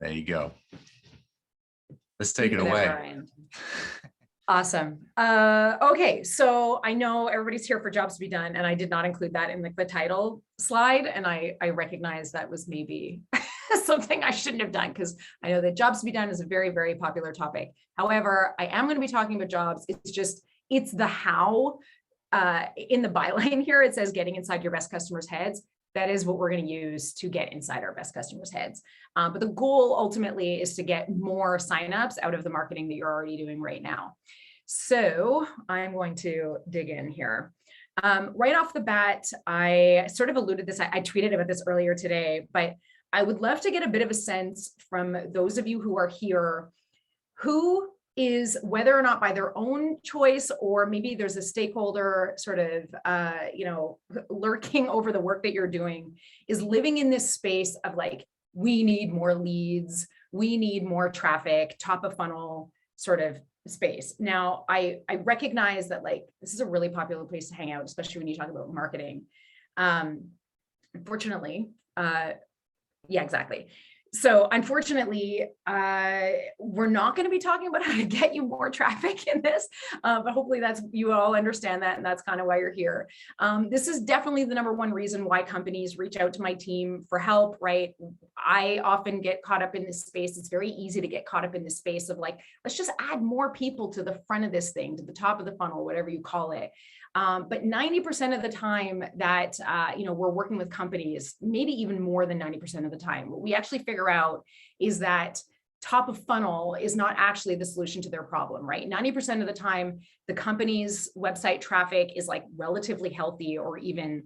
There you go. Let's take it away. Awesome. Okay, so I know everybody's here for jobs to be done, and I did not include that in the title slide, and I recognize that was maybe something I shouldn't have done, because I know that jobs to be done is a very, very popular topic. However, I am going to be talking about jobs. It's the how. In the byline here, it says getting inside your best customers' heads. That is what we're going to use to get inside our best customers' heads. But the goal ultimately is to get more signups out of the marketing that you're already doing right now. So I'm going to dig in here. Right off the bat, I sort of alluded this, I tweeted about this earlier today, but I would love to get a bit of a sense from those of you who are here, who is, whether or not by their own choice, or maybe there's a stakeholder sort of, lurking over the work that you're doing, is living in this space of like, we need more leads, we need more traffic, top of funnel sort of space. Now, I recognize that like, this is a really popular place to hang out, especially when you talk about marketing. Unfortunately, yeah, exactly. So unfortunately, we're not going to be talking about how to get you more traffic in this, but hopefully you all understand that, and that's kind of why you're here. This is definitely the number one reason why companies reach out to my team for help, right? I often get caught up in this space. It's very easy to get caught up in this space of like, let's just add more people to the front of this thing, to the top of the funnel, whatever you call it. But 90% of the time that, we're working with companies, maybe even more than 90% of the time, what we actually figure out is that top of funnel is not actually the solution to their problem, right? 90% of the time, the company's website traffic is like relatively healthy or even,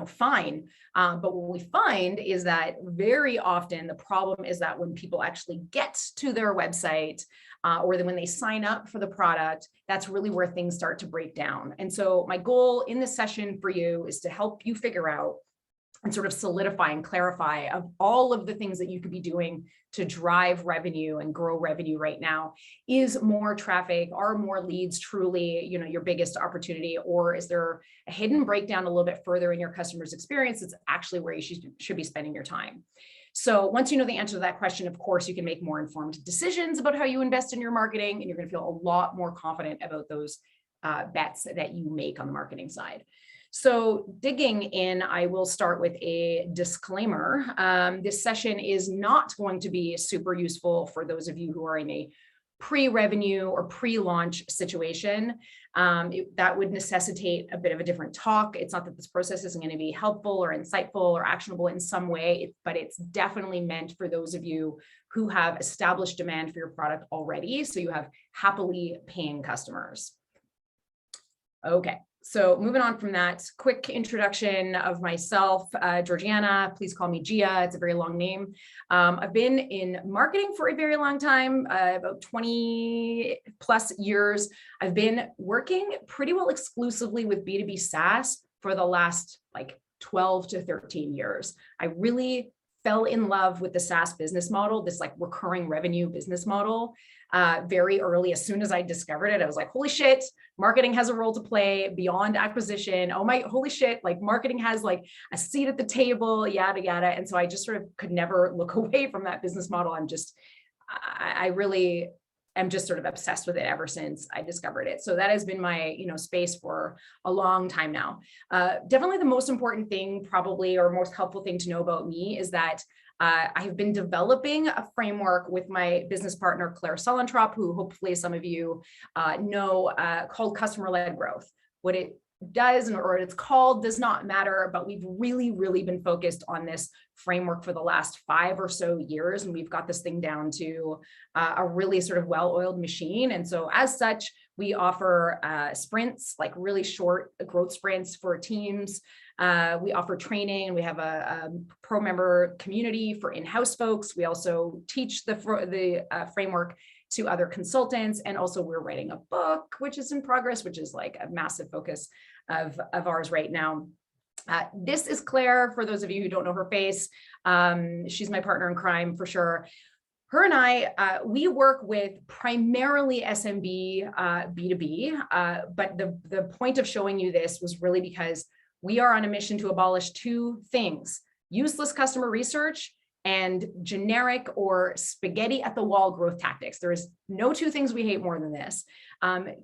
fine. But what we find is that very often the problem is that when people actually get to their website, or then when they sign up for the product, that's really where things start to break down. And so my goal in this session for you is to help you figure out and sort of solidify and clarify of all of the things that you could be doing to drive revenue and grow revenue right now. Is more traffic, are more leads truly, your biggest opportunity, or is there a hidden breakdown a little bit further in your customer's experience? It's actually where you should be spending your time. So once you know the answer to that question, of course, you can make more informed decisions about how you invest in your marketing, and you're going to feel a lot more confident about those bets that you make on the marketing side. So digging in, I will start with a disclaimer. This session is not going to be super useful for those of you who are in a pre-revenue or pre-launch situation. That would necessitate a bit of a different talk. It's not that this process isn't going to be helpful or insightful or actionable in some way, but it's definitely meant for those of you who have established demand for your product already. So you have happily paying customers. Okay. So moving on from that, quick introduction of myself, Georgiana, please call me Gia, it's a very long name. I've been in marketing for a very long time, about 20 plus years. I've been working pretty well exclusively with B2B SaaS for the last like 12 to 13 years. I really fell in love with the SaaS business model, this like recurring revenue business model. Very early, as soon as I discovered it, I was like, holy shit, marketing has a role to play beyond acquisition. Oh my, holy shit, like marketing has like a seat at the table, yada, yada. And so I just sort of could never look away from that business model. I really am just sort of obsessed with it ever since I discovered it. So that has been my, space for a long time now. Definitely the most important thing probably, or most helpful thing to know about me is that I have been developing a framework with my business partner, Claire Sulentrop, who hopefully some of you know, called customer-led growth. What it does or what it's called does not matter, but we've really, really been focused on this framework for the last 5 or so years. And we've got this thing down to a really sort of well-oiled machine. And so as such, we offer sprints, like really short growth sprints for teams. We offer training. We have a pro member community for in-house folks. We also teach the framework to other consultants. And also we're writing a book, which is in progress, which is like a massive focus of ours right now. This is Claire, for those of you who don't know her face. She's my partner in crime for sure. Her and I, we work with primarily SMB B2B, but the point of showing you this was really because we are on a mission to abolish 2 things: useless customer research and generic or spaghetti at the wall growth tactics. There is no two things we hate more than this.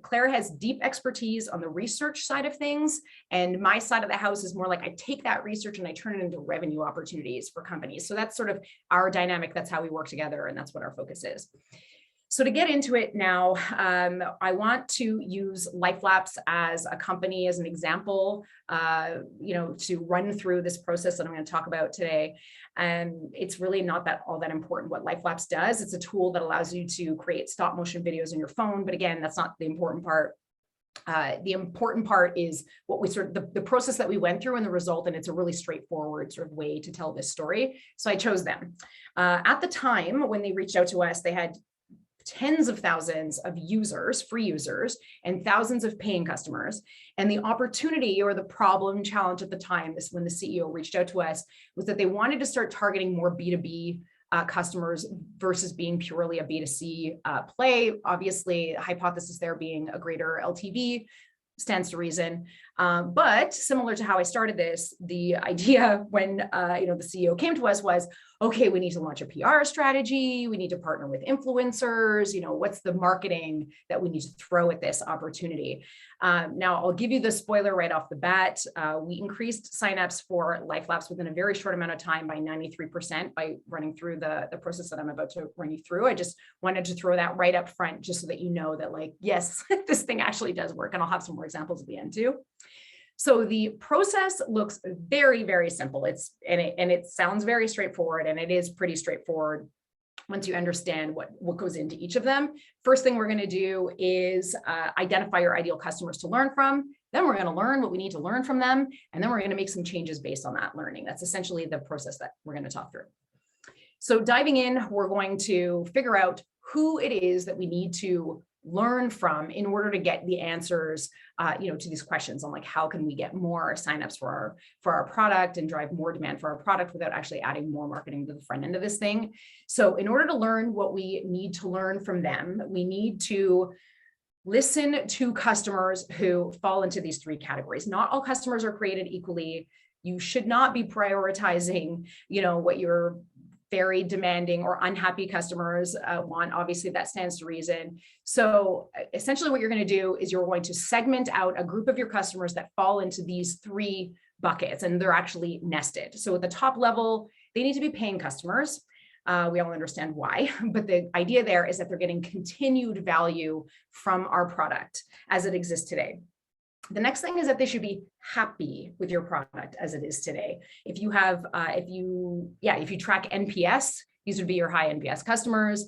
Claire has deep expertise on the research side of things, and my side of the house is more like I take that research and I turn it into revenue opportunities for companies. So that's sort of our dynamic. That's how we work together, and that's what our focus is. So to get into it now, I want to use LifeLapse as a company, as an example, to run through this process that I'm going to talk about today. And it's really not all that important what LifeLapse does. It's a tool that allows you to create stop motion videos on your phone. But again, that's not the important part. The important part is what we the process that we went through and the result, and it's a really straightforward sort of way to tell this story. So I chose them. At the time when they reached out to us, they had tens of thousands of users, free users, and thousands of paying customers. And the opportunity or the problem challenge at the time, this when the CEO reached out to us, was that they wanted to start targeting more B2B customers versus being purely a B2C play. Obviously, hypothesis there being a greater LTV stands to reason. But similar to how I started this, the idea when the CEO came to us was, okay, we need to launch a PR strategy. We need to partner with influencers. What's the marketing that we need to throw at this opportunity? Now, I'll give you the spoiler right off the bat. We increased signups for LifeLapse within a very short amount of time by 93% by running through the process that I'm about to run you through. I just wanted to throw that right up front just so that you know that, yes, this thing actually does work. And I'll have some more examples at the end too. So the process looks very, very simple. It sounds very straightforward, and it is pretty straightforward once you understand what goes into each of them. First thing we're going to do is identify your ideal customers to learn from. Then we're going to learn what we need to learn from them, and then we're going to make some changes based on that learning. That's essentially the process that we're going to talk through. So diving in, we're going to figure out who it is that we need to learn from in order to get the answers to these questions on how can we get more signups for our product and drive more demand for our product without actually adding more marketing to the front end of this thing. So in order to learn what we need to learn from them, we need to listen to customers who fall into these three categories. Not all customers are created equally. You should not be prioritizing what your very demanding or unhappy customers want. Obviously, that stands to reason. So essentially what you're going to do is you're going to segment out a group of your customers that fall into these three buckets, and they're actually nested. So at the top level, they need to be paying customers. We all understand why, but the idea there is that they're getting continued value from our product as it exists today. The next thing is that they should be happy with your product as it is today. If you track NPS, these would be your high NPS customers.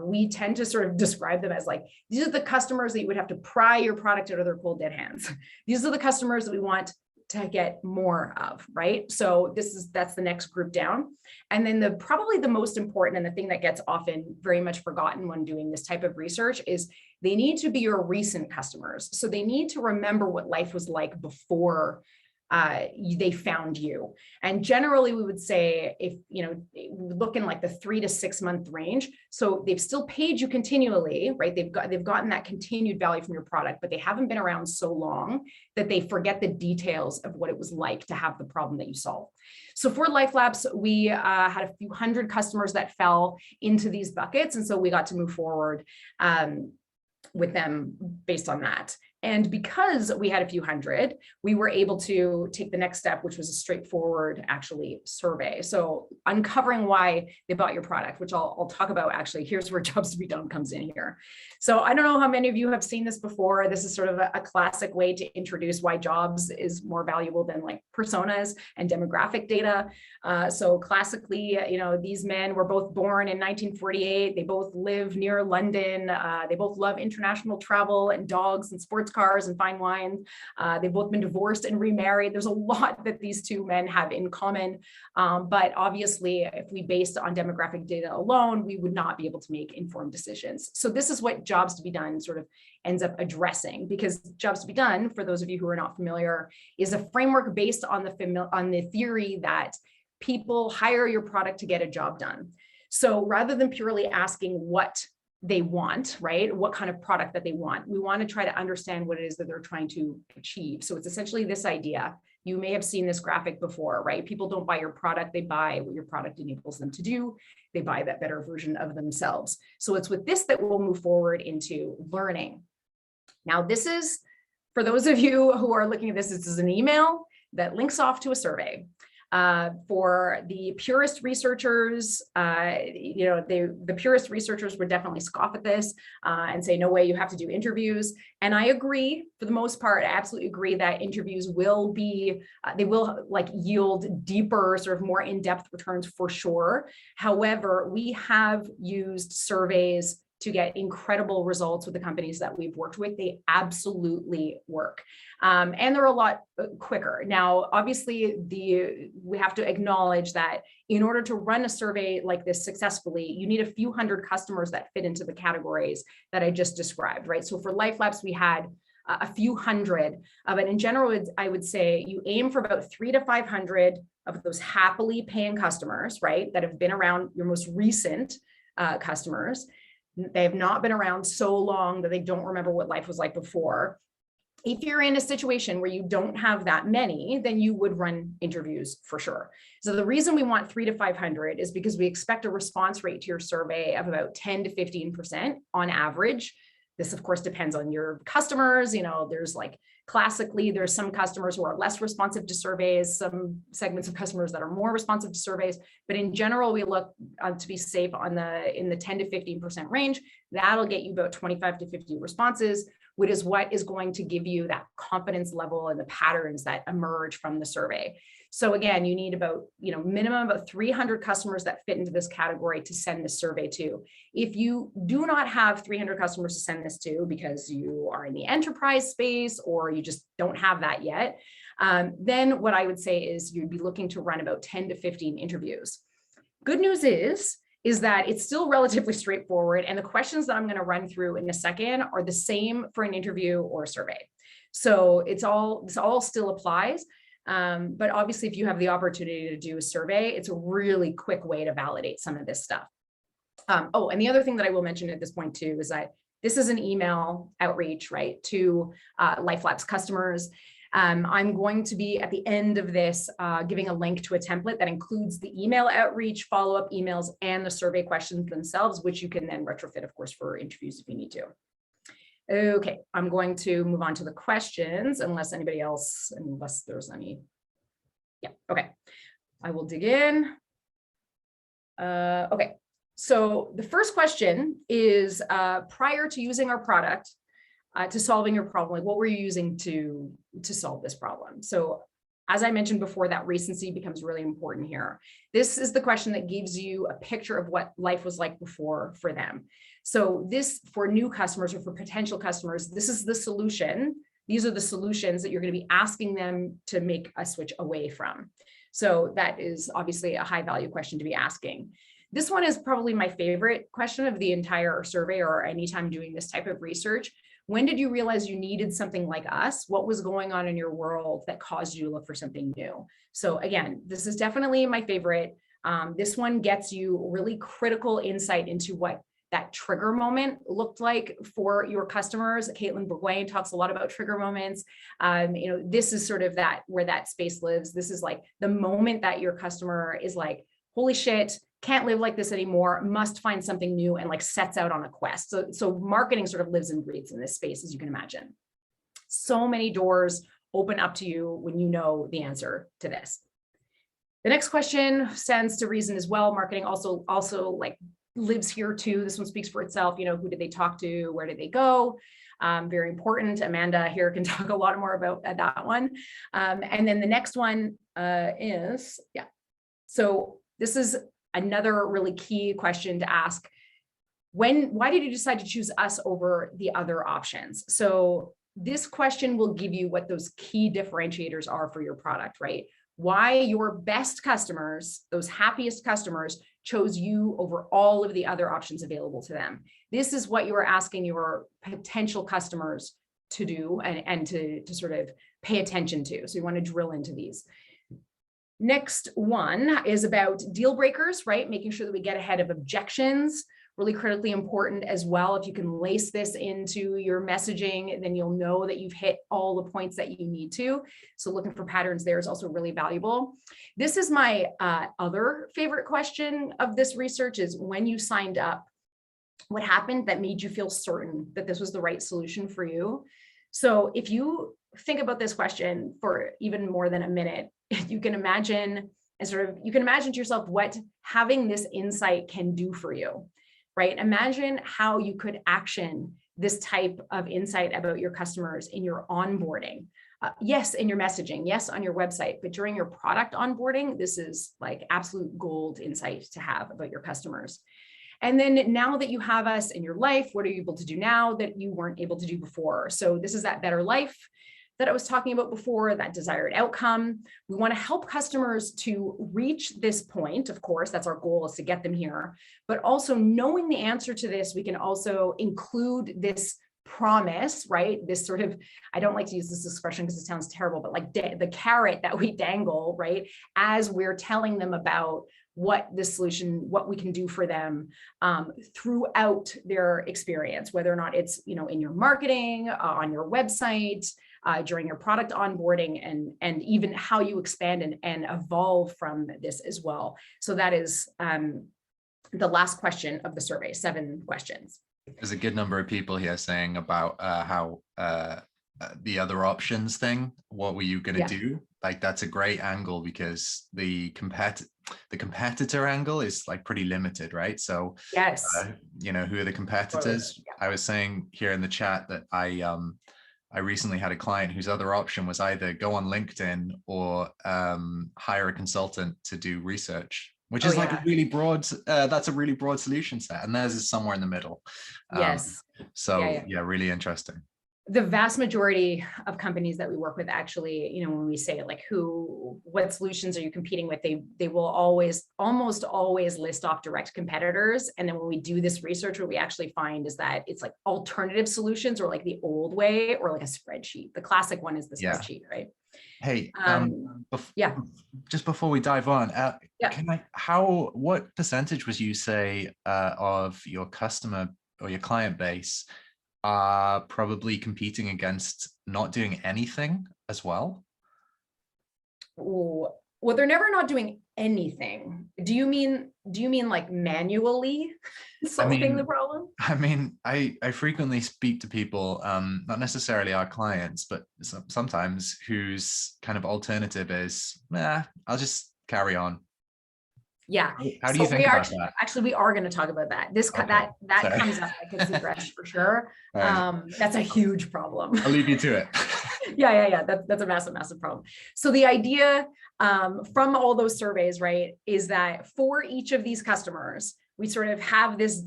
We tend to sort of describe them as these are the customers that you would have to pry your product out of their cold dead hands. These are the customers that we want to get more of, right? So that's the next group down. And then probably the most important, and the thing that gets often very much forgotten when doing this type of research, is they need to be your recent customers. So they need to remember what life was like before they found you. And generally we would say, if we would look in the 3 to 6 month range. So they've still paid you continually, right? They've gotten that continued value from your product, but they haven't been around so long that they forget the details of what it was like to have the problem that you solve. So for LifeLapse, we had a few hundred customers that fell into these buckets. And so we got to move forward with them based on that. And because we had a few hundred, we were able to take the next step, which was a straightforward survey. So uncovering why they bought your product, which I'll talk about actually. Here's where Jobs to be Done comes in here. So I don't know how many of you have seen this before. This is sort of a classic way to introduce why jobs is more valuable than personas and demographic data. So classically, these men were both born in 1948. They both live near London. They both love international travel and dogs and sports cars and fine wine. They've both been divorced and remarried. There's a lot that these two men have in common. But obviously, if we based on demographic data alone, we would not be able to make informed decisions. So this is what Jobs to be Done sort of ends up addressing, because Jobs to be Done, for those of you who are not familiar, is a framework based on the theory that people hire your product to get a job done. So rather than purely asking what they want, right? What kind of product that they want. We want to try to understand what it is that they're trying to achieve. So it's essentially this idea You may have seen this graphic before, right? People don't buy your product, they buy what your product enables them to do. They buy that better version of themselves. So it's with this that we'll move forward into learning. Now, this is, for those of you who are looking at this is an email that links off to a survey. For the purist researchers, the purist researchers would definitely scoff at this and say, no way, you have to do interviews. And I agree, for the most part, I absolutely agree that interviews will be, they will like yield deeper, sort of more in-depth returns for sure. However, we have used surveys to get incredible results with the companies that we've worked with. They absolutely work. And they're a lot quicker. Now, obviously, we have to acknowledge that in order to run a survey like this successfully, you need a few hundred customers that fit into the categories that I just described, right? So for LifeLabs, we had a few hundred, but in general, I would say you aim for about 300 to 500 of those happily paying customers, right? That have been around, your most recent customers. They have not been around so long that they don't remember what life was like before. If you're in a situation where you don't have that many, then you would run interviews for sure. So the reason we want 300 to 500 is because we expect a response rate to your survey of about 10 to 15% on average. This, of course, depends on your customers. There's like classically, there's some customers who are less responsive to surveys, some segments of customers that are more responsive to surveys. But in general, we look to be safe in the 10 to 15% range. That'll get you about 25 to 50 responses, which is what is going to give you that confidence level and the patterns that emerge from the survey. So again, you need about, minimum of 300 customers that fit into this category to send this survey to. If you do not have 300 customers to send this to because you are in the enterprise space or you just don't have that yet, then what I would say is you'd be looking to run about 10 to 15 interviews. Good news is that it's still relatively straightforward, and the questions that I'm going to run through in a second are the same for an interview or a survey. So this all still applies. But obviously, if you have the opportunity to do a survey, it's a really quick way to validate some of this stuff. And the other thing that I will mention at this point too is that this is an email outreach, right, to LifeLabs customers. I'm going to be at the end of this giving a link to a template that includes the email outreach, follow-up emails, and the survey questions themselves, which you can then retrofit, of course, for interviews if you need to. Okay, I'm going to move on to the questions unless there's any. Yeah, okay. I will dig in. Okay, so the first question is, prior to using our product, to solving your problem, like what were you using to solve this problem? So as I mentioned before, that recency becomes really important here. This is the question that gives you a picture of what life was like before for them. So this, for new customers or for potential customers, this is the solution. These are the solutions that you're going to be asking them to make a switch away from. So that is obviously a high value question to be asking. This one is probably my favorite question of the entire survey or anytime doing this type of research. When did you realize you needed something like us? What was going on in your world that caused you to look for something new? So again, this is definitely my favorite. This one gets you really critical insight into what that trigger moment looked like for your customers. Caitlin Bourgoin talks a lot about trigger moments. This is sort of where that space lives. This is like the moment that your customer is like, holy shit, can't live like this anymore, must find something new, and like sets out on a quest. So marketing sort of lives and breathes in this space, as you can imagine. So many doors open up to you when you know the answer to this. The next question stands to reason as well. Marketing also like lives here too. This one speaks for itself. Who did they talk to? Where did they go? Very important. Amanda here can talk a lot more about that one. And then the next one is, yeah. So this is another really key question to ask. Why did you decide to choose us over the other options? So this question will give you what those key differentiators are for your product, right? Why your best customers, those happiest customers, chose you over all of the other options available to them. This is what you are asking your potential customers to do and to sort of pay attention to. So you want to drill into these. Next one is about deal breakers, right? Making sure that we get ahead of objections. really critically important as well. If you can lace this into your messaging, then you'll know that you've hit all the points that you need to. So looking for patterns there is also really valuable. This is my other favorite question of this research is when you signed up, what happened that made you feel certain that this was the right solution for you? So if you think about this question for even more than a minute, you can imagine to yourself what having this insight can do for you, right? Imagine how you could action this type of insight about your customers in your onboarding. Yes, in your messaging, yes, on your website, but during your product onboarding, this is like absolute gold insight to have about your customers. And then now that you have us in your life, what are you able to do now that you weren't able to do before? So this is that better life that I was talking about before, that desired outcome. We want to help customers to reach this point. Of course, that's our goal, is to get them here. But also knowing the answer to this, we can also include this promise, right? This sort of, I don't like to use this expression because it sounds terrible, but like the carrot that we dangle, right? As we're telling them about what this solution, what we can do for them throughout their experience, whether or not it's, in your marketing, on your website, during your product onboarding, and even how you expand and evolve from this as well. So that is the last question of the survey, 7 questions. There's a good number of people here saying about how the other options thing, what were you going to do? Like, that's a great angle because the competitor angle is like pretty limited, right? So yes, who are the competitors? I was saying here in the chat that I recently had a client whose other option was either go on LinkedIn or hire a consultant to do research, which is like a really broad, that's a really broad solution set. And theirs is somewhere in the middle. Yes. Yeah, really interesting. The vast majority of companies that we work with actually, when we say like what solutions are you competing with, they will almost always list off direct competitors. And then when we do this research, what we actually find is that it's like alternative solutions, or like the old way, or like a spreadsheet. The classic one is the spreadsheet, right? Hey, just before we dive on, what percentage would you say of your customer or your client base are probably competing against not doing anything as well? Well, they're never not doing anything. Do you mean like manually solving the problem? I mean, I frequently speak to people, not necessarily our clients, but sometimes whose kind of alternative is, I'll just carry on. Yeah. How do you think about that? Actually, we are going to talk about that. That comes up like a refresh for sure. Right. That's a huge problem. I'll leave you to it. Yeah. That's a massive problem. So the idea from all those surveys, right, is that for each of these customers, we sort of have this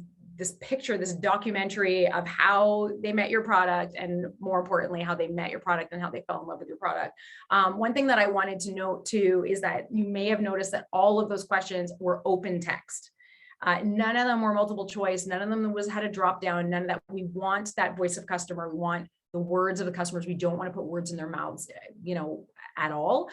picture, this documentary of how they met your product, and more importantly, how they met your product and how they fell in love with your product. One thing that I wanted to note too is that you may have noticed that all of those questions were open text. None of them were multiple choice. None of them had a drop down. None of that. We want that voice of customer. We want the words of the customers. We don't want to put words in their mouths, at all.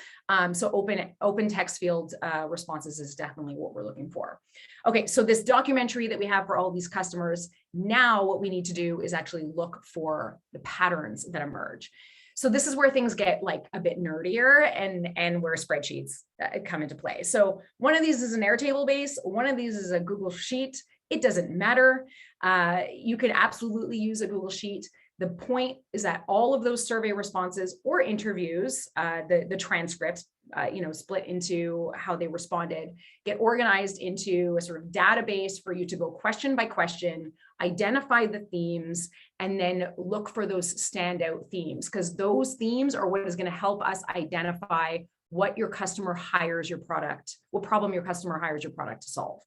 So open text field responses is definitely what we're looking for. Okay, so this documentary that we have for all of these customers, now what we need to do is actually look for the patterns that emerge. So this is where things get like a bit nerdier and where spreadsheets come into play. So one of these is an Airtable base, one of these is a Google Sheet. It doesn't matter. You can absolutely use a Google Sheet. The point is that all of those survey responses or interviews, the transcripts, split into how they responded, get organized into a sort of database for you to go question by question, identify the themes, and then look for those standout themes, because those themes are what is going to help us identify what your customer hires your product, what problem your customer hires your product to solve.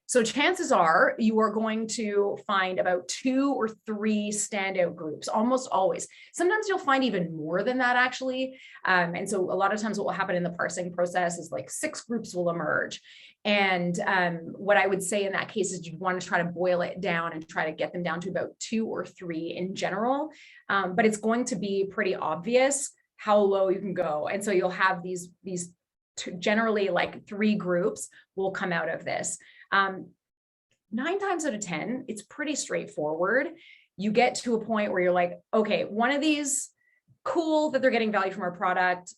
So chances are you are going to find about 2 or 3 standout groups, almost always. Sometimes you'll find even more than that, actually. And so a lot of times what will happen in the parsing process is like 6 groups will emerge. And what I would say in that case is you'd want to try to boil it down and try to get them down to about 2 or 3 in general. But it's going to be pretty obvious how low you can go. And so you'll have these generally like 3 groups will come out of this. 9 times out of 10, it's pretty straightforward. You get to a point where you're like, okay, one of these, cool that they're getting value from our product.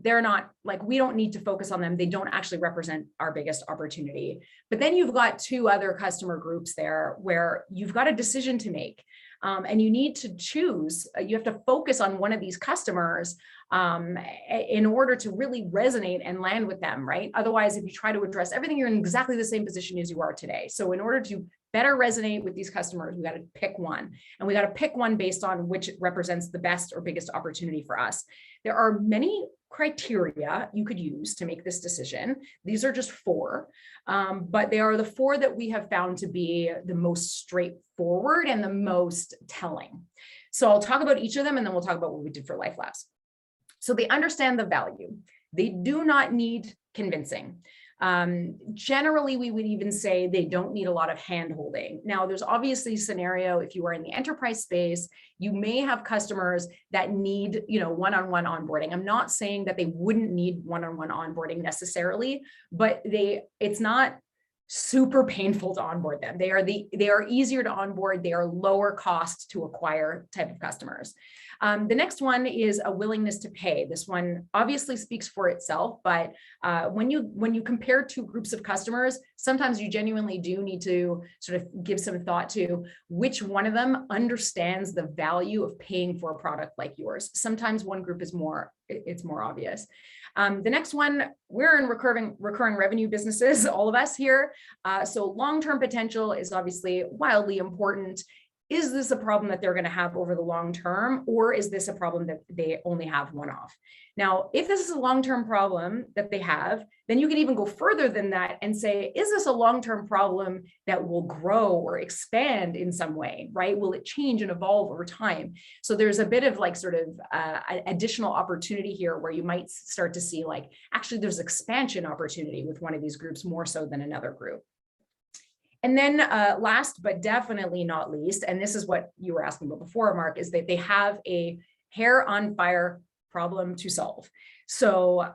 They're not like, we don't need to focus on them. They don't actually represent our biggest opportunity. But then you've got 2 other customer groups there where you've got a decision to make. And you need to choose, you have to focus on one of these customers in order to really resonate and land with them, right? Otherwise, if you try to address everything, you're in exactly the same position as you are today. So in order to better resonate with these customers, we got to pick one. And we got to pick one based on which represents the best or biggest opportunity for us. There are many criteria you could use to make this decision. These are just 4, but they are the 4 that we have found to be the most straightforward and the most telling. So I'll talk about each of them and then we'll talk about what we did for Life Labs. So they understand the value. They do not need convincing. Generally, we would even say they don't need a lot of hand-holding. Now, there's obviously a scenario, if you are in the enterprise space, you may have customers that need, one-on-one onboarding. I'm not saying that they wouldn't need one-on-one onboarding necessarily, but it's not super painful to onboard them. They are easier to onboard. They are lower cost to acquire type of customers. The next one is a willingness to pay. This one obviously speaks for itself, but when you compare 2 groups of customers, sometimes you genuinely do need to sort of give some thought to which one of them understands the value of paying for a product like yours. Sometimes one group is more obvious. The next one, we're in recurring revenue businesses, all of us here. So long-term potential is obviously wildly important. Is this a problem that they're going to have over the long term, or is this a problem that they only have one-off? Now, if this is a long-term problem that they have, then you can even go further than that and say, is this a long-term problem that will grow or expand in some way, right? Will it change and evolve over time? So there's a bit of like sort of additional opportunity here where you might start to see like, actually there's expansion opportunity with one of these groups more so than another group. And then last, but definitely not least, and this is what you were asking about before, Mark, is that they have a hair on fire problem to solve. So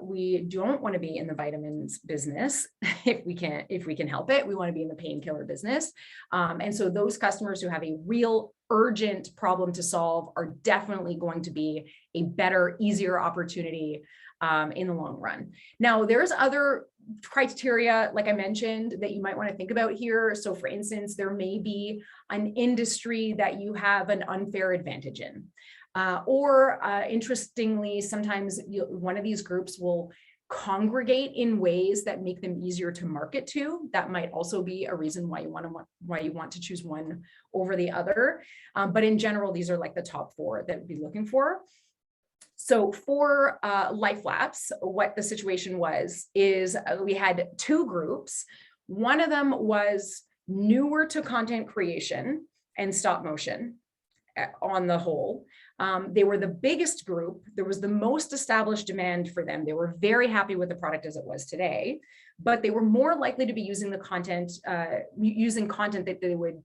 we don't want to be in the vitamins business if we can help it. We want to be in the painkiller business. And so those customers who have a real urgent problem to solve are definitely going to be a better, easier opportunity in the long run. Now, there's other criteria, like I mentioned, that you might want to think about here. So for instance, there may be an industry that you have an unfair advantage in. Or interestingly, sometimes one of these groups will congregate in ways that make them easier to market to. That might also be a reason why you want to choose one over the other. But in general, these are like the top 4 that we'd be looking for. So for Life Labs, what the situation was is we had 2 groups. One of them was newer to content creation and stop motion on the whole. They were the biggest group. There was the most established demand for them. They were very happy with the product as it was today, but they were more likely to be using the content, using content that they would,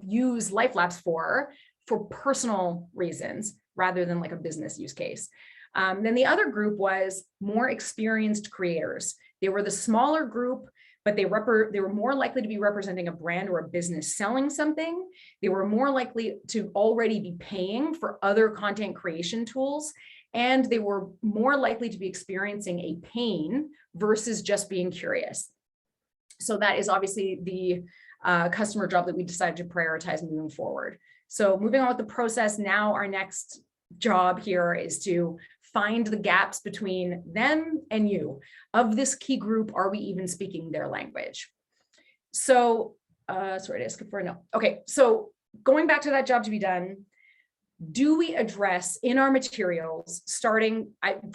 use Life Labs for personal reasons rather than like a business use case. Then the other group was more experienced creators. They were the smaller group, but they were more likely to be representing a brand or a business selling something. They were more likely to already be paying for other content creation tools, and they were more likely to be experiencing a pain versus just being curious. So that is obviously the customer job that we decided to prioritize moving forward. So moving on with the process, now our next job here is to find the gaps between them and you. Of this key group, are we even speaking their language? So, sorry, did I skip for a no? Okay, so going back to that job to be done, do we address in our materials,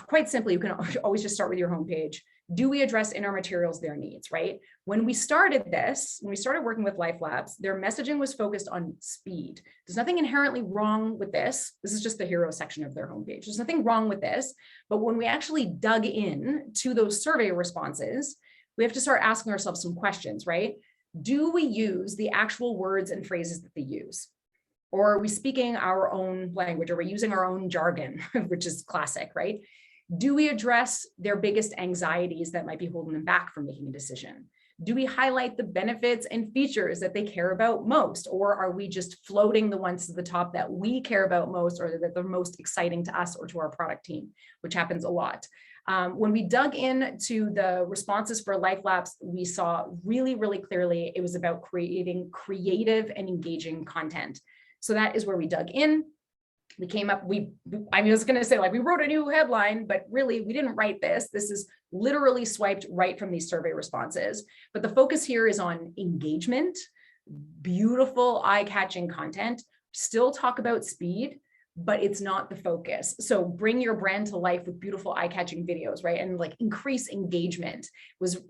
quite simply, you can always just start with your homepage. Do we address in our materials their needs, right? When we started working with Life Labs, their messaging was focused on speed. There's nothing inherently wrong with this. This is just the hero section of their homepage. There's nothing wrong with this. But when we actually dug in to those survey responses, we have to start asking ourselves some questions, right? Do we use the actual words and phrases that they use? Or are we speaking our own language? Are we using our own jargon, which is classic, right? Do we address their biggest anxieties that might be holding them back from making a decision? Do we highlight the benefits and features that they care about most? Or are we just floating the ones to the top that we care about most, or that they're most exciting to us or to our product team, which happens a lot. When we dug into the responses for Life Lapse, we saw really, really clearly it was about creating creative and engaging content. So that is where we dug in. We came up, I was going to say, like, we wrote a new headline, but really we didn't write this. This is literally swiped right from these survey responses. But the focus here is on engagement, beautiful, eye-catching content. Still talk about speed, but it's not the focus. So bring your brand to life with beautiful, eye-catching videos, right? And like increase engagement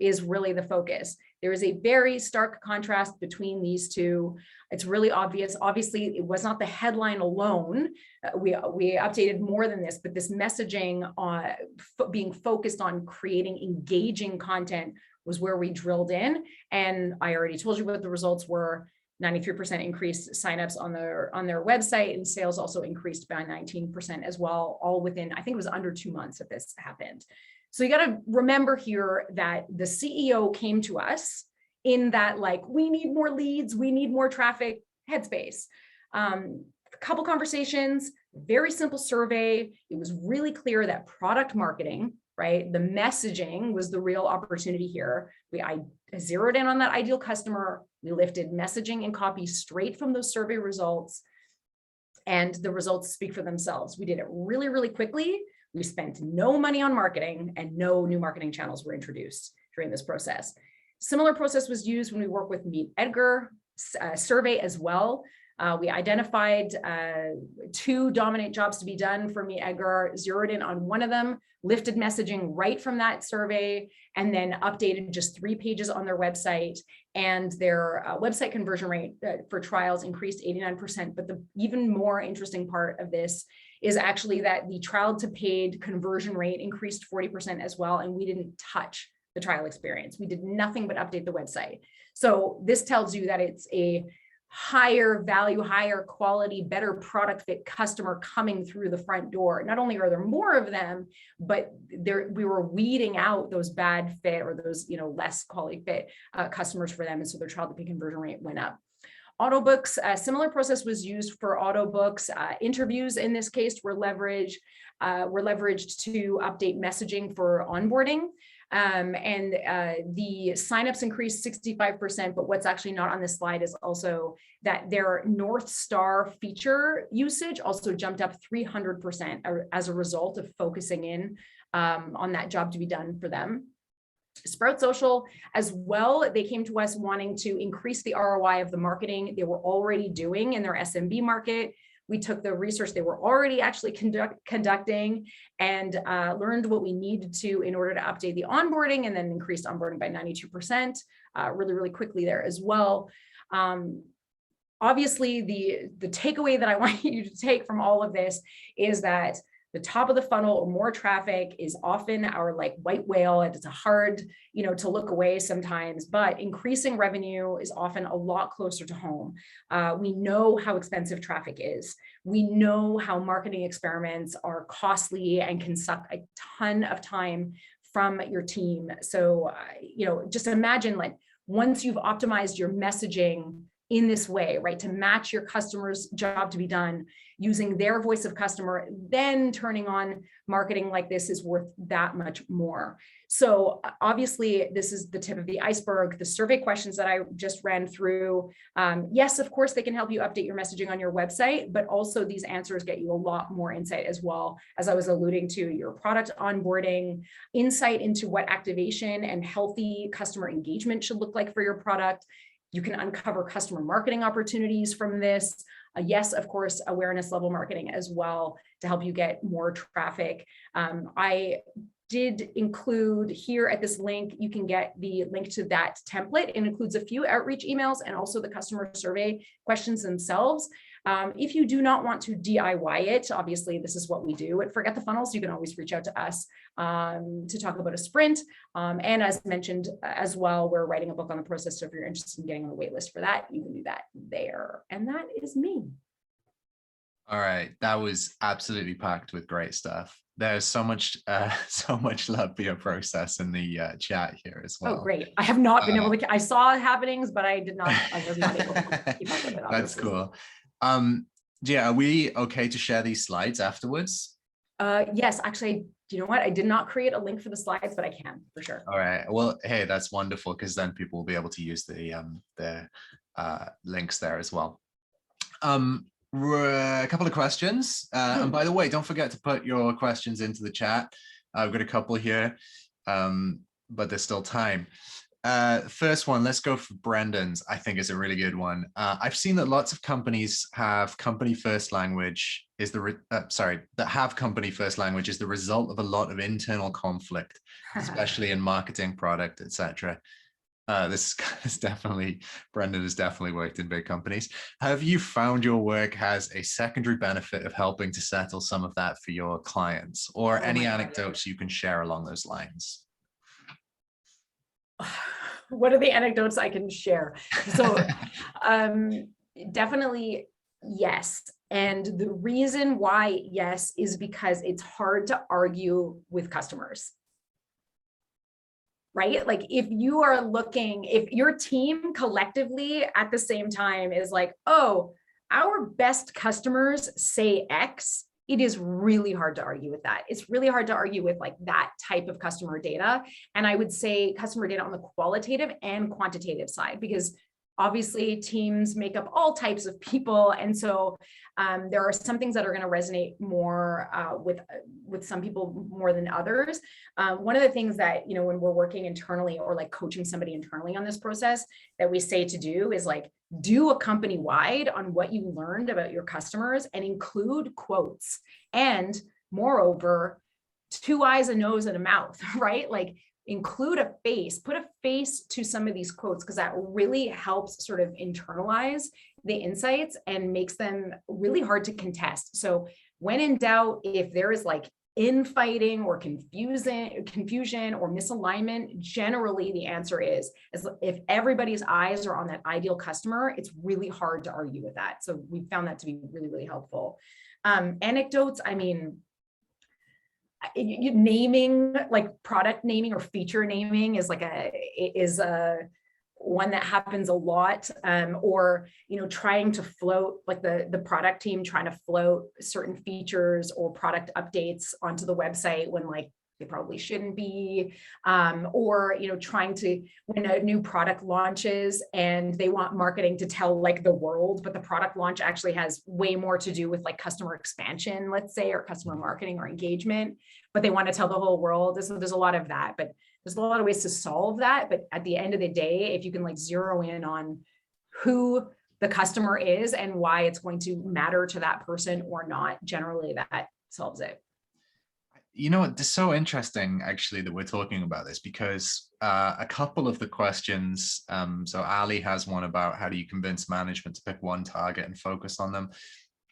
is really the focus. There is a very stark contrast between these two. It's really obvious. Obviously, it was not the headline alone. We updated more than this, but this messaging on being focused on creating engaging content was where we drilled in. And I already told you what the results were. 93% increased signups on their website, and sales also increased by 19% as well, all within, I think it was under 2 months that this happened. So you got to remember here that the CEO came to us in that, like, we need more leads, we need more traffic headspace. A couple conversations, very simple survey. It was really clear that product marketing, right, the messaging was the real opportunity here. I zeroed in on that ideal customer. We lifted messaging and copy straight from those survey results, and the results speak for themselves. We did it really, really quickly. We spent no money on marketing, and no new marketing channels were introduced during this process. Similar process was used when we work with Meet Edgar survey as well. We identified 2 dominant jobs to be done for Meet Edgar, zeroed in on one of them, lifted messaging right from that survey, and then updated just 3 pages on their website. And their website conversion rate for trials increased 89%. But the even more interesting part of this is actually that the trial to paid conversion rate increased 40% as well. And we didn't touch the trial experience. We did nothing but update the website. So this tells you that it's a higher value, higher quality, better product fit customer coming through the front door. Not only are there more of them, but we were weeding out those bad fit or those, less quality fit customers for them. And so their trial to pay conversion rate went up. Autobooks, a similar process was used for autobooks. Interviews in this case were leveraged to update messaging for onboarding. The signups increased 65%, but what's actually not on this slide is also that their North Star feature usage also jumped up 300% as a result of focusing in on that job to be done for them. Sprout Social as well, they came to us wanting to increase the ROI of the marketing they were already doing in their SMB market. We took the research they were already actually conducting and learned what we needed to in order to update the onboarding, and then increased onboarding by 92%, really, really quickly there as well. Obviously, the takeaway that I want you to take from all of this is that the top of the funnel or more traffic is often our like white whale. It's a hard, to look away sometimes, but increasing revenue is often a lot closer to home. We know how expensive traffic is. We know how marketing experiments are costly and can suck a ton of time from your team. So, just imagine, like, once you've optimized your messaging in this way, right, to match your customer's job to be done using their voice of customer, then turning on marketing like this is worth that much more. So obviously this is the tip of the iceberg. The survey questions that I just ran through, yes, of course, they can help you update your messaging on your website, but also these answers get you a lot more insight as well. As I was alluding to, your product onboarding, insight into what activation and healthy customer engagement should look like for your product. You can uncover customer marketing opportunities from this. Yes, of course, awareness level marketing as well to help you get more traffic. I did include here at this link, you can get the link to that template. It includes a few outreach emails and also the customer survey questions themselves. If you do not want to DIY it, obviously this is what we do at Forget the Funnels. You can always reach out to us to talk about a sprint. And as mentioned as well, we're writing a book on the process. So if you're interested in getting on the wait list for that, you can do that there. And that is me. All right. That was absolutely packed with great stuff. There's so much so much love for your process in the chat here as Oh, well. great. I have not been able to, I saw happenings, but I was not able to keep up with it. That's Obviously. cool. Yeah, are we okay to share these slides afterwards? Yes, actually, do you know what? I did not create a link for the slides, but I can for sure. All right. Well, hey, that's wonderful, because then people will be able to use the links there as well. A couple of questions. And by the way, don't forget to put your questions into the chat. I've got a couple here, but there's still time. First one, let's go for Brendan's. I think is a really good one. I've seen that lots of companies have company first language is the that have company first language is the result of a lot of internal conflict, especially in marketing, product, etc. This is definitely, Brendan has definitely worked in big companies. Have you found your work has a secondary benefit of helping to settle some of that for your clients, or any anecdotes you can share along those lines? What are the anecdotes I can share? So definitely yes. And the reason why yes is because it's hard to argue with customers. Right? Like if you are looking, if your team collectively at the same time is like, oh, our best customers say X, it is really hard to argue with that. It's really hard to argue with like that type of customer data. And I would say customer data on the qualitative and quantitative side, because obviously teams make up all types of people. And so there are some things that are going to resonate more with some people more than others. One of the things that, you know, when we're working internally or like coaching somebody internally on this process that we say to do is like, do a company wide on what you learned about your customers and include quotes. And moreover, 2 eyes, a nose, and a mouth, right? Like include a face, put a face to some of these quotes, because that really helps sort of internalize the insights and makes them really hard to contest. So when in doubt, if there is like infighting or confusion or misalignment, generally the answer is if everybody's eyes are on that ideal customer, it's really hard to argue with that. So we found that to be really, really helpful. Anecdotes, I mean, naming, like product naming or feature naming is like a one that happens a lot, or, you know, trying to float, like the product team trying to float certain features or product updates onto the website when like they probably shouldn't be, or, you know, trying to, when a new product launches and they want marketing to tell like the world, but the product launch actually has way more to do with like customer expansion, let's say, or customer marketing or engagement, but they want to tell the whole world. So there's a lot of that, but there's a lot of ways to solve that. But at the end of the day, if you can like zero in on who the customer is and why it's going to matter to that person or not, generally that solves it. You know, it's so interesting actually that we're talking about this, because a couple of the questions, so Ali has one about how do you convince management to pick one target and focus on them.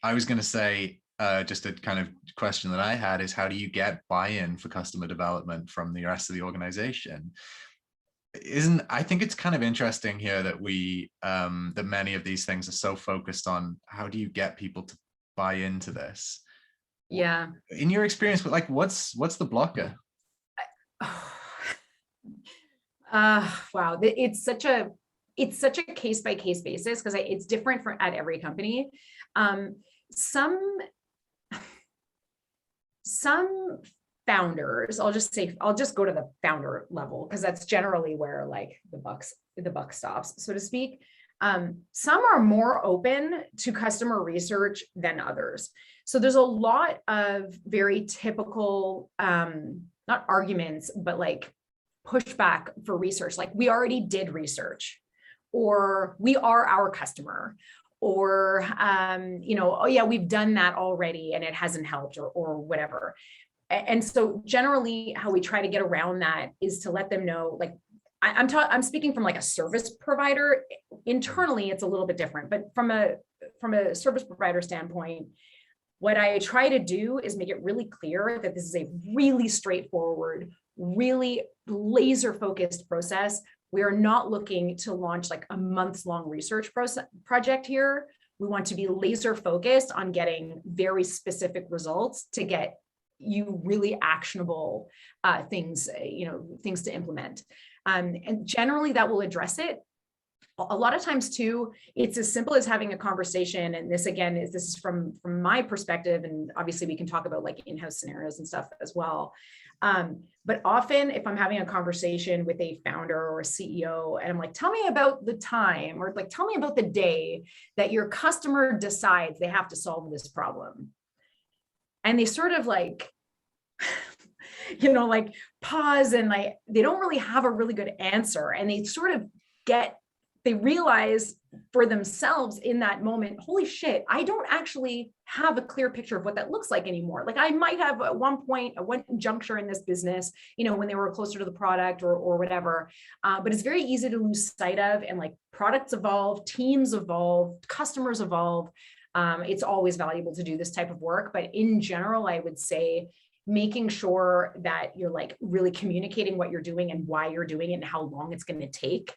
I was going to say, just a kind of question that I had is, how do you get buy-in for customer development from the rest of the organization? I think it's kind of interesting here that that many of these things are so focused on how do you get people to buy into this? Yeah. In your experience, but like, what's the blocker? Wow, it's such a case by case basis, because it's different at every company. Some founders, I'll just go to the founder level, because that's generally where like the buck stops, so to speak. Some are more open to customer research than others. So there's a lot of very typical, not arguments, but like pushback for research. Like, we already did research, or we are our customer, or, you know, oh yeah, we've done that already and it hasn't helped, or whatever. And so generally how we try to get around that is to let them know, like, I'm speaking from like a service provider. Internally, it's a little bit different, but from a service provider standpoint, what I try to do is make it really clear that this is a really straightforward, really laser focused process. We are not looking to launch like a months-long research project here. We want to be laser focused on getting very specific results to get you really actionable things, things to implement. And generally that will address it. A lot of times too, it's as simple as having a conversation. And this again this is from my perspective, and obviously we can talk about like in-house scenarios and stuff as well. But often if I'm having a conversation with a founder or a CEO and I'm like, tell me about the time, or like, tell me about the day that your customer decides they have to solve this problem. And they sort of like, like pause, and like, they don't really have a really good answer. And they sort of they realize for themselves in that moment, holy shit, I don't actually have a clear picture of what that looks like anymore. Like I might have at one point, at one juncture in this business, when they were closer to the product or whatever, but it's very easy to lose sight of. And like products evolve, teams evolve, customers evolve. It's always valuable to do this type of work. But in general, I would say making sure that you're like really communicating what you're doing and why you're doing it and how long it's going to take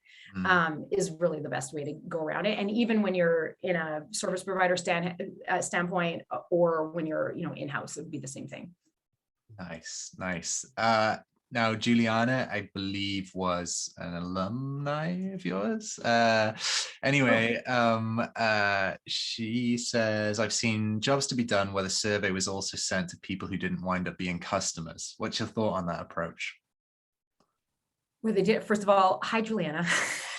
is really the best way to go around it. And even when you're in a service provider standpoint, or when you're, in-house, it would be the same thing. Nice. Now, Juliana, I believe, was an alumni of yours. She says, I've seen jobs to be done where the survey was also sent to people who didn't wind up being customers. What's your thought on that approach? Where they did, first of all, hi, Juliana.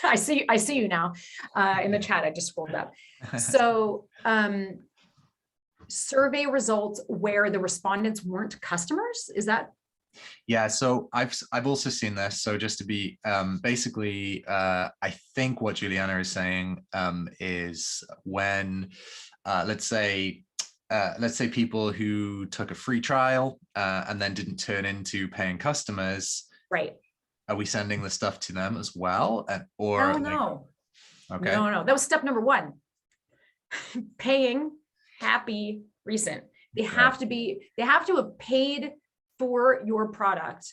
I see you now in the chat. I just scrolled up. So survey results where the respondents weren't customers, is that? Yeah, so I've also seen this. So just to be basically, I think what Juliana is saying is when let's say people who took a free trial and then didn't turn into paying customers, right? Are we sending the stuff to them as well? No. Okay. No. That was step number one. Paying, happy, recent. They have to have paid for your product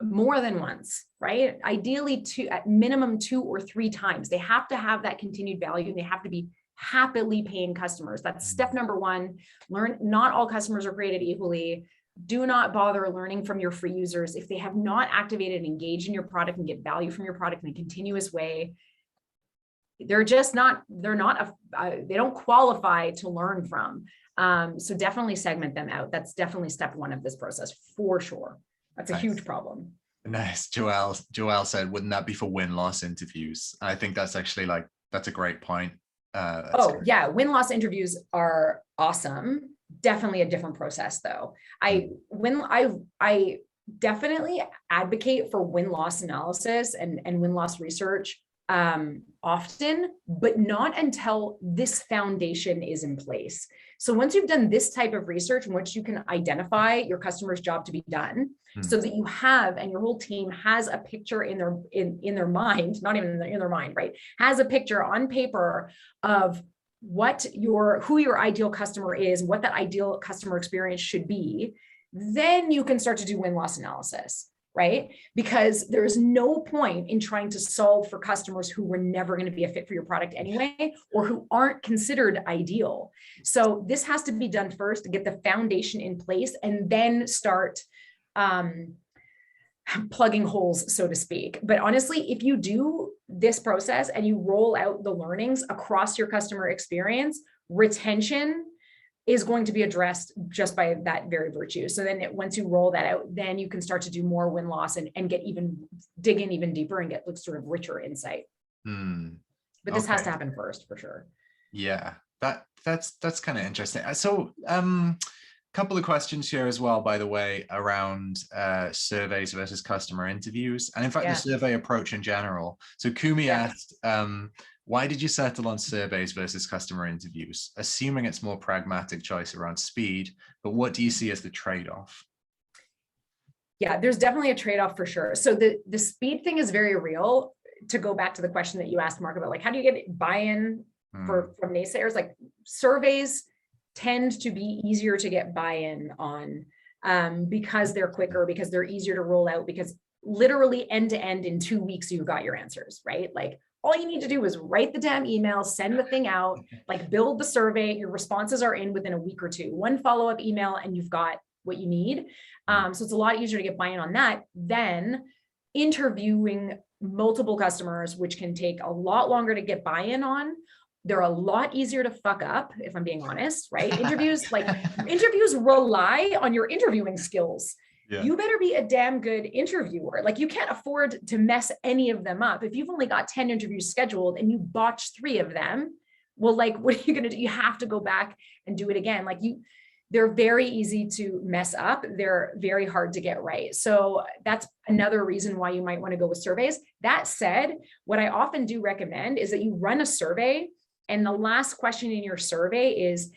more than once, right? Ideally at minimum 2 or 3 times. They have to have that continued value, and they have to be happily paying customers. That's step number one. Not all customers are created equally. Do not bother learning from your free users. If they have not activated and engaged in your product and get value from your product in a continuous way, they don't qualify to learn from. So definitely segment them out. That's definitely step one of this process for sure. That's a huge problem. Nice. Joelle said, wouldn't that be for win-loss interviews? I think that's actually that's a great point. Yeah. Win-loss interviews are awesome. Definitely a different process though. I definitely advocate for win-loss analysis and win-loss research often, but not until this foundation is in place. So once you've done this type of research in which you can identify your customer's job to be done, so that you have, and your whole team has a picture in their mind, not even in their mind, right? Has a picture on paper of who your ideal customer is, what that ideal customer experience should be, then you can start to do win-loss analysis, right? Because there's no point in trying to solve for customers who were never going to be a fit for your product anyway, or who aren't considered ideal. So this has to be done first to get the foundation in place, and then start plugging holes, so to speak. But honestly, if you do this process and you roll out the learnings across your customer experience, retention is going to be addressed just by that very virtue. So then once you roll that out, then you can start to do more win-loss and dig in even deeper and get sort of richer insight. But this has to happen first for sure. Yeah, that's kind of interesting. So couple of questions here as well, by the way, around surveys versus customer interviews, and in fact the survey approach in general. So Kumi asked, why did you settle on surveys versus customer interviews? Assuming it's more pragmatic choice around speed, but what do you see as the trade-off? Yeah, there's definitely a trade-off for sure. So the speed thing is very real. To go back to the question that you asked, Mark, about like, how do you get buy-in from naysayers? Like surveys tend to be easier to get buy-in on because they're quicker, because they're easier to roll out, because literally end to end in 2 weeks, you've got your answers, right? Like all you need to do is write the damn email, send the thing out, like build the survey, your responses are in within a week or two, one follow-up email, and you've got what you need. So it's a lot easier to get buy-in on that than interviewing multiple customers, which can take a lot longer to get buy-in on. They're a lot easier to fuck up, if I'm being honest, right? Interviews rely on your interviewing skills. Yeah. You better be a damn good interviewer. Like, you can't afford to mess any of them up. If you've only got 10 interviews scheduled and you botch 3 of them, well, like, what are you going to do? You have to go back and do it again. Like, they're very easy to mess up. They're very hard to get right. So that's another reason why you might want to go with surveys. That said, what I often do recommend is that you run a survey, and the last question in your survey is,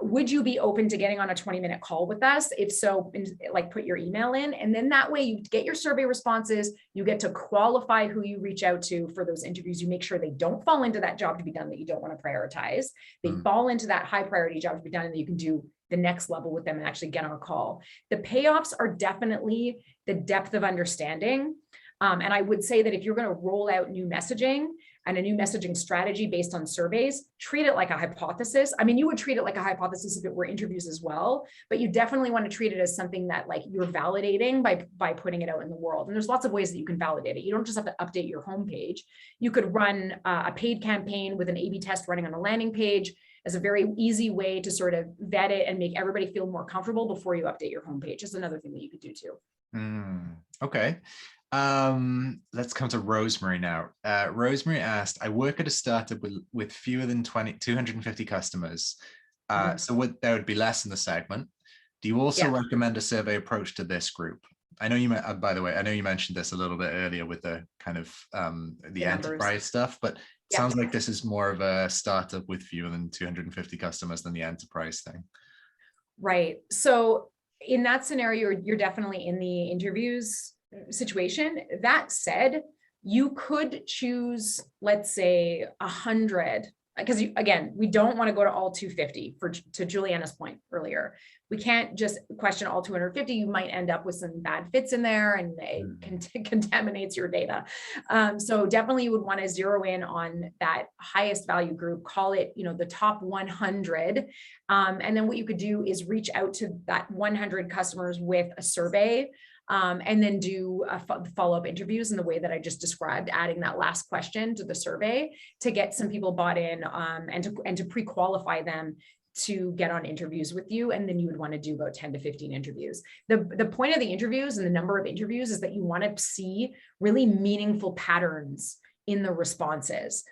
would you be open to getting on a 20-minute call with us? If so, like, put your email in, and then that way you get your survey responses, you get to qualify who you reach out to for those interviews. You make sure they don't fall into that job to be done that you don't want to prioritize. They fall into that high priority job to be done, and that you can do the next level with them and actually get on a call. The payoffs are definitely the depth of understanding. And I would say that if you're going to roll out new messaging and a new messaging strategy based on surveys, treat it like a hypothesis. I mean, you would treat it like a hypothesis if it were interviews as well, but you definitely want to treat it as something that, like, you're validating by putting it out in the world. And there's lots of ways that you can validate it. You don't just have to update your homepage. You could run a paid campaign with an A/B test running on a landing page as a very easy way to sort of vet it and make everybody feel more comfortable before you update your homepage. Is another thing that you could do too. Okay. Let's come to Rosemary now. Rosemary asked, I work at a startup with fewer than 250 customers. So there would be less in the segment. Do you also recommend a survey approach to this group? I know you, by the way, I know you mentioned this a little bit earlier with the kind of the enterprise stuff, but it sounds like this is more of a startup with fewer than 250 customers than the enterprise thing. Right. So in that scenario, you're definitely in the interviews situation. That said, you could choose, let's say, 100, because again, we don't want to go to all 250 to Juliana's point earlier. We can't just question all 250. You might end up with some bad fits in there, and it contaminates your data. So definitely you would want to zero in on that highest value group, call it, the top 100. And then what you could do is reach out to that 100 customers with a survey. And then do follow-up interviews in the way that I just described, adding that last question to the survey to get some people bought in, and to pre-qualify them to get on interviews with you. And then you would want to do about 10 to 15 interviews. The point of the interviews and the number of interviews is that you want to see really meaningful patterns in the responses.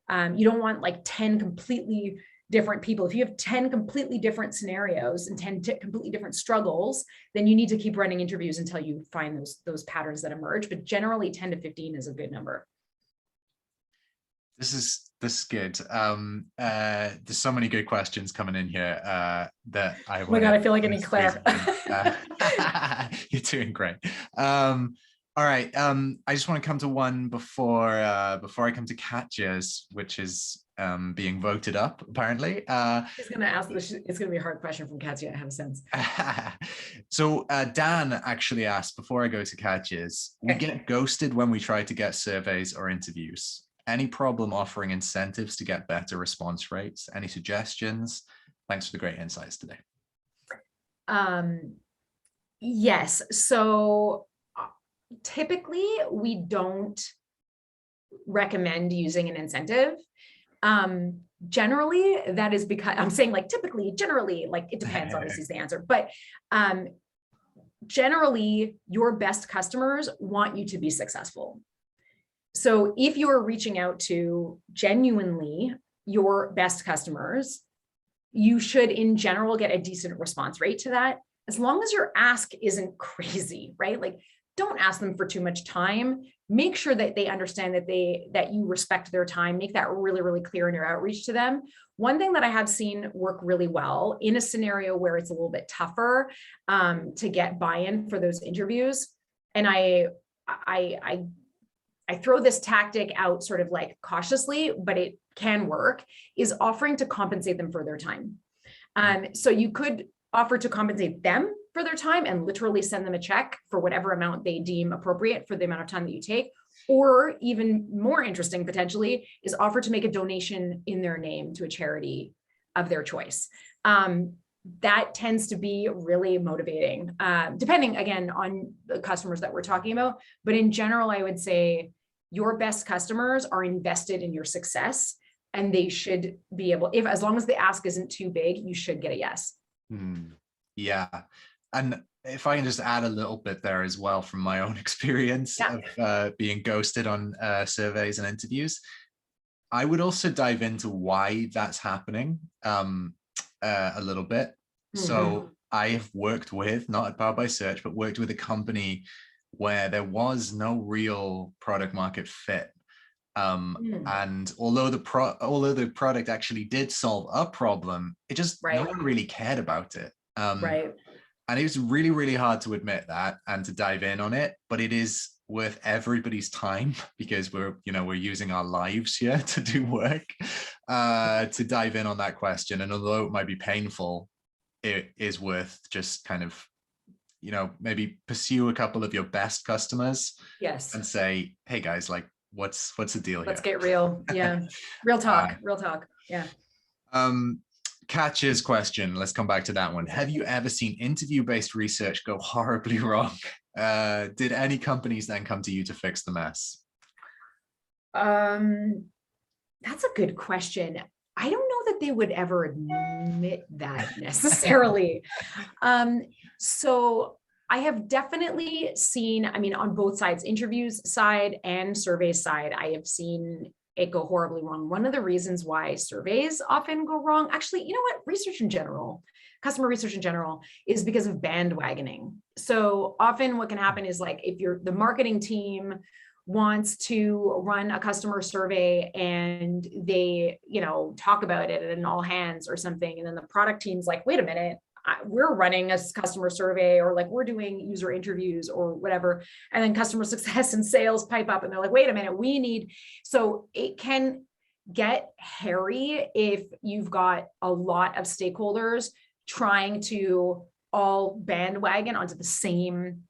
You don't want like 10 completely different people. If you have 10 completely different scenarios and 10 completely different struggles, then you need to keep running interviews until you find those patterns that emerge. But generally 10 to 15 is a good number. This is good. There's so many good questions coming in here that I oh my God, I feel like I need Claire. You're doing great. All right. I just want to come to one before I come to Katja's, which is being voted up, apparently. He's going to ask this. It's going to be a hard question from Katja, I have a sense. So Dan actually asked, before I go to Katja's, we get ghosted when we try to get surveys or interviews. Any problem offering incentives to get better response rates? Any suggestions? Thanks for the great insights today. Yes. So typically we don't recommend using an incentive. Generally, that is because I'm saying like typically, generally, like it depends, obviously is the answer, but generally your best customers want you to be successful. So if you're reaching out to genuinely your best customers, you should in general get a decent response rate to that, as long as your ask isn't crazy, right? Like, don't ask them for too much time. Make sure that they understand that you respect their time. Make that really, really clear in your outreach to them. One thing that I have seen work really well in a scenario where it's a little bit tougher to get buy-in for those interviews, and I throw this tactic out sort of like cautiously, but it can work, is offering to compensate them for their time. So you could offer to compensate them for their time and literally send them a check for whatever amount they deem appropriate for the amount of time that you take. Or even more interesting, potentially, is offer to make a donation in their name to a charity of their choice. that tends to be really motivating, depending again on the customers that we're talking about. But in general, I would say your best customers are invested in your success, and they should be able, if as long as the ask isn't too big, you should get a yes. Yeah. And if I can just add a little bit there as well from my own experience of being ghosted on surveys and interviews, I would also dive into why that's happening a little bit. So I have worked with, not at Powered by Search, but worked with a company where there was no real product market fit. And although the product actually did solve a problem, it just no one really cared about it. And it was really, really hard to admit that and to dive in on it, but it is worth everybody's time because we're using our lives here to do work, to dive in on that question. And although it might be painful, it is worth just kind of, maybe pursue a couple of your best customers and say, hey guys, like, what's the deal here? Let's get real. Yeah. Real talk. Yeah. Katya's question, let's come back to that one. Have you ever seen interview-based research go horribly wrong? Did any companies then come to you to fix the mess? That's a good question. I don't know that they would ever admit that necessarily. So I have definitely seen, on both sides, interviews side and surveys side, I have seen it go horribly wrong. One of the reasons why surveys often go wrong, actually, you know what, research in general, customer research in general, is because of bandwagoning. So often what can happen is, like, if the marketing team wants to run a customer survey and they, talk about it at an all hands or something, and then the product team's like, wait a minute, we're running a customer survey, or like we're doing user interviews or whatever. And then customer success and sales pipe up and they're like, wait a minute, so it can get hairy if you've got a lot of stakeholders trying to all bandwagon onto the same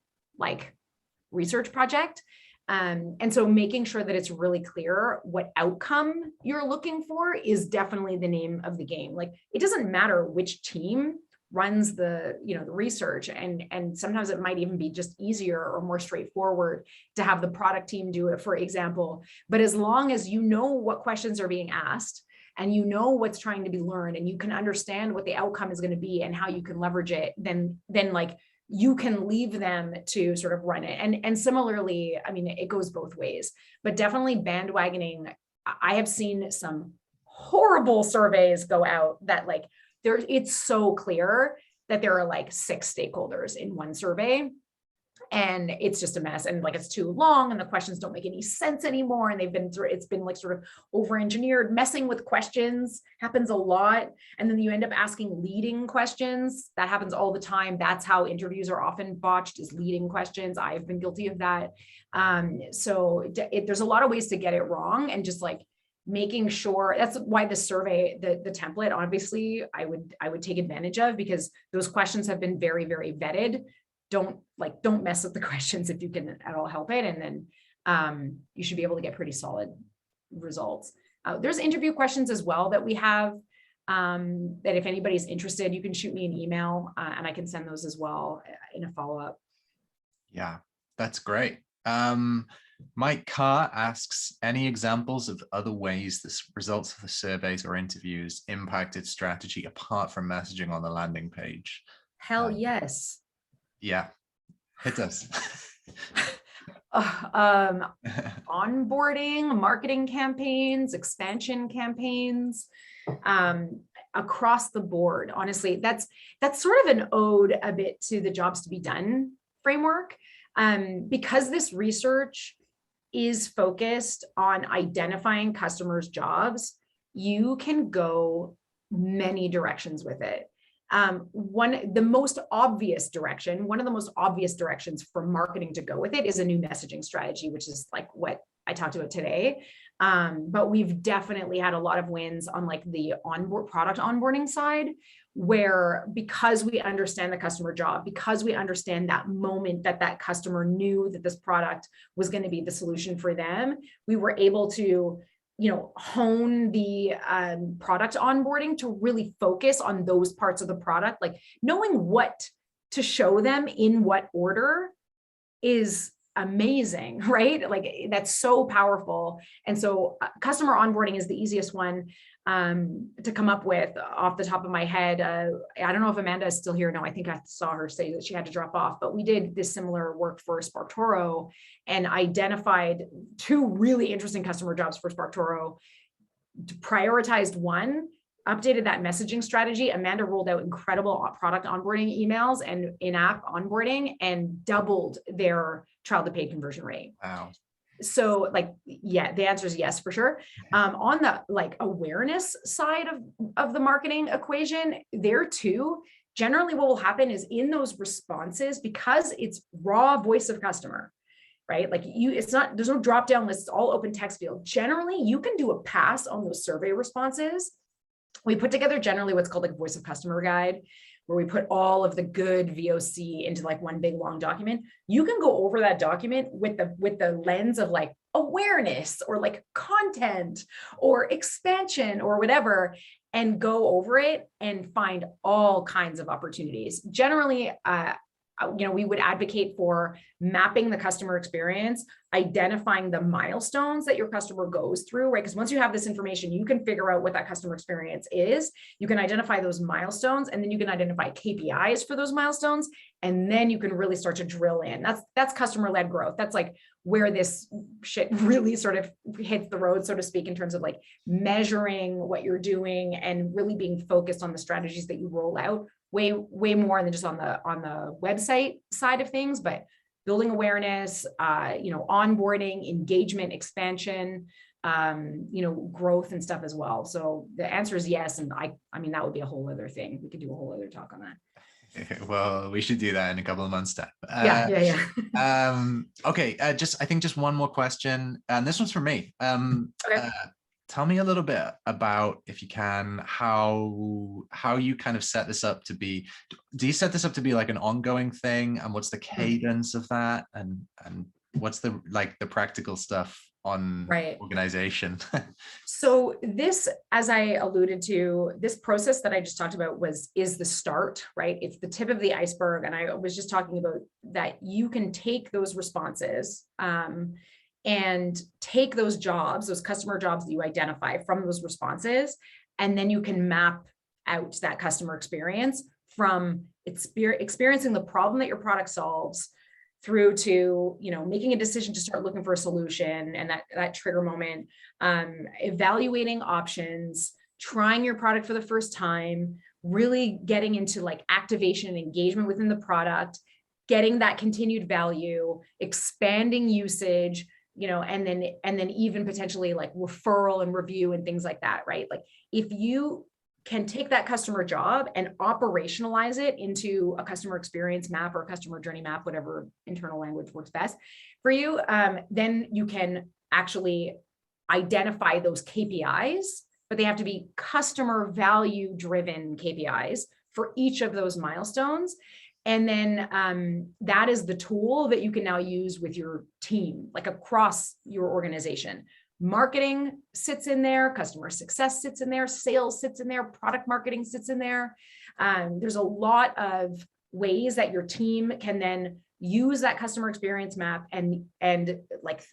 research project. And so making sure that it's really clear what outcome you're looking for is definitely the name of the game. Like, it doesn't matter which team runs the research, and sometimes it might even be just easier or more straightforward to have the product team do it, for example. But as long as you know what questions are being asked and you know what's trying to be learned and you can understand what the outcome is going to be and how you can leverage it, then you can leave them to sort of run it. And similarly, it goes both ways, but definitely bandwagoning. I have seen some horrible surveys go out that it's so clear that there are 6 stakeholders in one survey, and it's just a mess, and it's too long and the questions don't make any sense anymore, and it's been sort of over engineered. Messing with questions happens a lot, and then you end up asking leading questions. That happens all the time. That's how interviews are often botched, is leading questions. I've been guilty of that. So there's a lot of ways to get it wrong, and just making sure. That's why the survey, the template, obviously I would take advantage of, because those questions have been very, very vetted. Don't mess with the questions if you can at all help it. And then you should be able to get pretty solid results. There's interview questions as well that we have, that if anybody's interested, you can shoot me an email, and I can send those as well in a follow-up. Yeah, that's great. Mike Carr asks, any examples of other ways the results of the surveys or interviews impacted strategy apart from messaging on the landing page? Hell yes. Yeah, hit us. Onboarding, marketing campaigns, expansion campaigns, across the board. Honestly, that's sort of an ode a bit to the jobs to be done framework, because this research is focused on identifying customers' jobs. You can go many directions with it. One of the most obvious directions for marketing to go with it is a new messaging strategy, which is what I talked about today. But we've definitely had a lot of wins on the product onboarding side, where because we understand the customer job, because we understand that moment that customer knew that this product was going to be the solution for them, we were able to hone the product onboarding to really focus on those parts of the product, like knowing what to show them in what order is amazing, right? Like that's so powerful. And so customer onboarding is the easiest one to come up with off the top of my head. I don't know if Amanda is still here. No, I think I saw her say that she had to drop off, but we did this similar work for SparkToro and identified 2 really interesting customer jobs for SparkToro, prioritized one, updated that messaging strategy. Amanda rolled out incredible product onboarding emails and in-app onboarding and doubled their trial to paid conversion rate. Wow. So like, yeah, the answer is yes, for sure. On the like awareness side of the marketing equation, there too, generally what will happen is in those responses, because it's raw voice of customer, right? Like there's no drop down list, it's all open text field. Generally, you can do a pass on those survey responses. We put together generally what's called like voice of customer guide, where we put all of the good VOC into like one big long document. You can go over that document with the lens of like awareness or like content or expansion or whatever, and go over it and find all kinds of opportunities. Generally, we would advocate for mapping the customer experience, identifying the milestones that your customer goes through, right? Because once you have this information, you can figure out what that customer experience is. You can identify those milestones, and then you can identify KPIs for those milestones. And then you can really start to drill in. That's customer-led growth. That's like where this shit really sort of hits the road, so to speak, in terms of like measuring what you're doing and really being focused on the strategies that you roll out. Way more than just on the website side of things, but building awareness, onboarding, engagement, expansion, growth and stuff as well. So the answer is yes. And I mean, that would be a whole other thing. We could do a whole other talk on that. Well, we should do that in a couple of months' time. Yeah. Okay. I think just one more question, and this one's for me. Okay. Tell me a little bit about, if you can, how you kind of set this up to be. Do you set this up to be like an ongoing thing, and what's the cadence of that, and what's the practical stuff on organization? So this, as I alluded to, this process that I just talked about is the start, right? It's the tip of the iceberg, and I was just talking about that you can take those responses and take those jobs, those customer jobs that you identify from those responses, and then you can map out that customer experience from experiencing the problem that your product solves through to, making a decision to start looking for a solution, and that trigger moment, evaluating options, trying your product for the first time, really getting into like activation and engagement within the product, getting that continued value, expanding usage, and then even potentially like referral and review and things like that, right? Like if you can take that customer job and operationalize it into a customer experience map or a customer journey map, whatever internal language works best for you, then you can actually identify those KPIs, but they have to be customer value driven KPIs for each of those milestones. And then that is the tool that you can now use with your team, like across your organization. Marketing sits in there, customer success sits in there, sales sits in there, product marketing sits in there. There's a lot of ways that your team can then use that customer experience map and like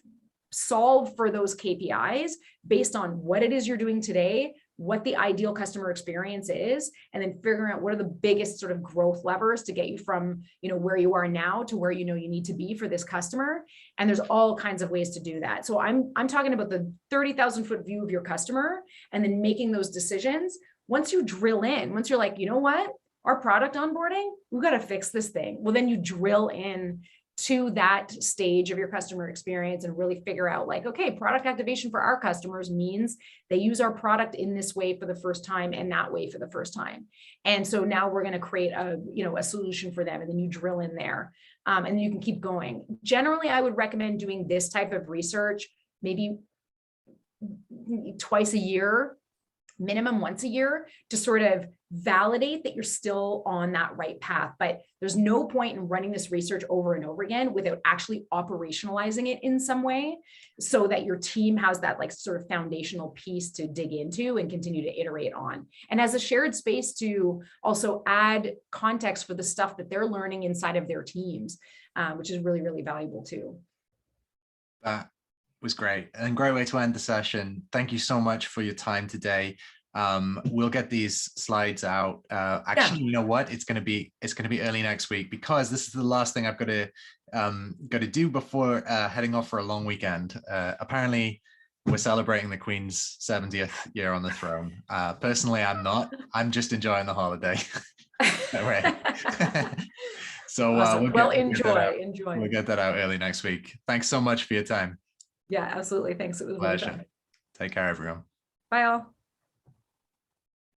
solve for those KPIs based on what it is you're doing today, what the ideal customer experience is, and then figuring out what are the biggest sort of growth levers to get you from, where you are now to where you need to be for this customer. And there's all kinds of ways to do that. So I'm talking about the 30,000 foot view of your customer, and then making those decisions. Once you drill in, once you're like, you know what, our product onboarding, we've got to fix this thing. Well, then you drill in to that stage of your customer experience and really figure out like, okay, product activation for our customers means they use our product in this way for the first time and that way for the first time. And so now we're going to create a solution for them. And then you drill in there and then you can keep going. Generally, I would recommend doing this type of research, maybe twice a year, minimum once a year, to sort of validate that you're still on that right path. But there's no point in running this research over and over again without actually operationalizing it in some way, so that your team has that like sort of foundational piece to dig into and continue to iterate on. And as a shared space to also add context for the stuff that they're learning inside of their teams, which is really, really valuable too. That was great, and great way to end the session. Thank you so much for your time today. We'll get these slides out. Actually, you know what? It's gonna be early next week, because this is the last thing I've got to do before heading off for a long weekend. Apparently, we're celebrating the Queen's 70th year on the throne. Personally, I'm not. I'm just enjoying the holiday. So awesome. Enjoy. We'll get that out early next week. Thanks so much for your time. Yeah, absolutely. Thanks. It was Pleasure. really fun. Take care, everyone. Bye all.